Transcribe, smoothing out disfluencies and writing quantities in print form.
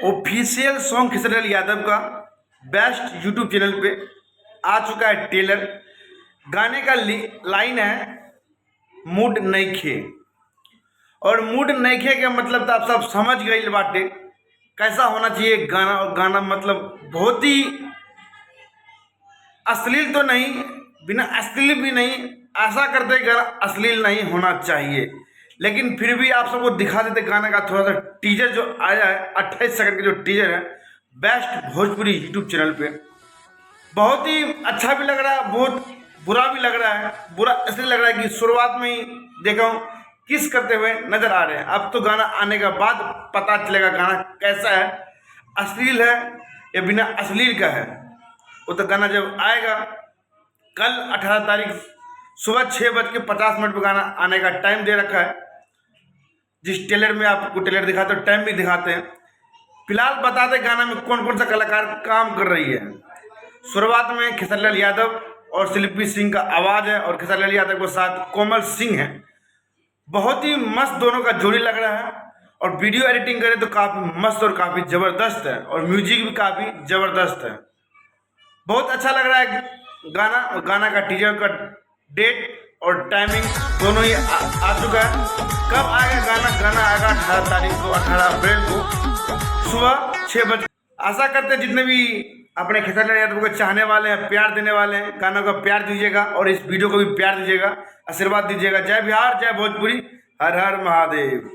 Official song Khesari Yadav का best YouTube channel पे आ चुका है ट्रेलर। गाने का लाइन है मूड नइखे। और मूड नइखे का मतलब तो आप सब समझ गए बाटे कैसा होना चाहिए गाना। और गाना मतलब बहुत ही अश्लील तो नहीं, बिना अश्लील भी नहीं, ऐसा करते गाना अश्लील नहीं होना चाहिए। लेकिन फिर भी आप सबको दिखा देते गाने का थोड़ा सा टीजर जो आया है 28 सेकंड का जो टीजर है बेस्ट भोजपुरी यूट्यूब चैनल पे। बहुत ही अच्छा भी लग रहा है, बहुत बुरा भी लग रहा है। बुरा इसलिए लग रहा है कि शुरुआत में ही देखा हूँ किस करते हुए नजर आ रहे हैं। अब तो गाना आने के बाद पता चलेगा गाना कैसा है, अश्लील है या बिना अश्लील का है। वो तो गाना जब आएगा कल 18 तारीख सुबह 6:50 पर गाना आने का टाइम दे रखा है। जिस ट्रेलर में आपको ट्रेलर दिखाते हैं टाइम भी दिखाते हैं। फिलहाल बता दें गाना में कौन कौन सा कलाकार काम कर रही है। शुरुआत में खेसारी यादव और शिल्पी सिंह का आवाज़ है और खेसारी यादव के साथ कोमल सिंह है। बहुत ही मस्त दोनों का जोड़ी लग रहा है। और वीडियो एडिटिंग करें तो काफ़ी मस्त और काफ़ी ज़बरदस्त है और म्यूजिक भी काफ़ी ज़बरदस्त है। बहुत अच्छा लग रहा है गाना। और गाना का टीजर का डेट और टाइमिंग दोनों ही आ चुका है। कब आएगा गाना? गाना आएगा 18 तारीख को, 18 अप्रैल को सुबह 6 बजे। आशा करते हैं जितने भी अपने खेसारी यादव को चाहने वाले हैं, प्यार देने वाले हैं, गानों का प्यार दीजिएगा और इस वीडियो को भी प्यार दीजिएगा, आशीर्वाद दीजिएगा। जय बिहार, जय भोजपुरी, हर हर महादेव।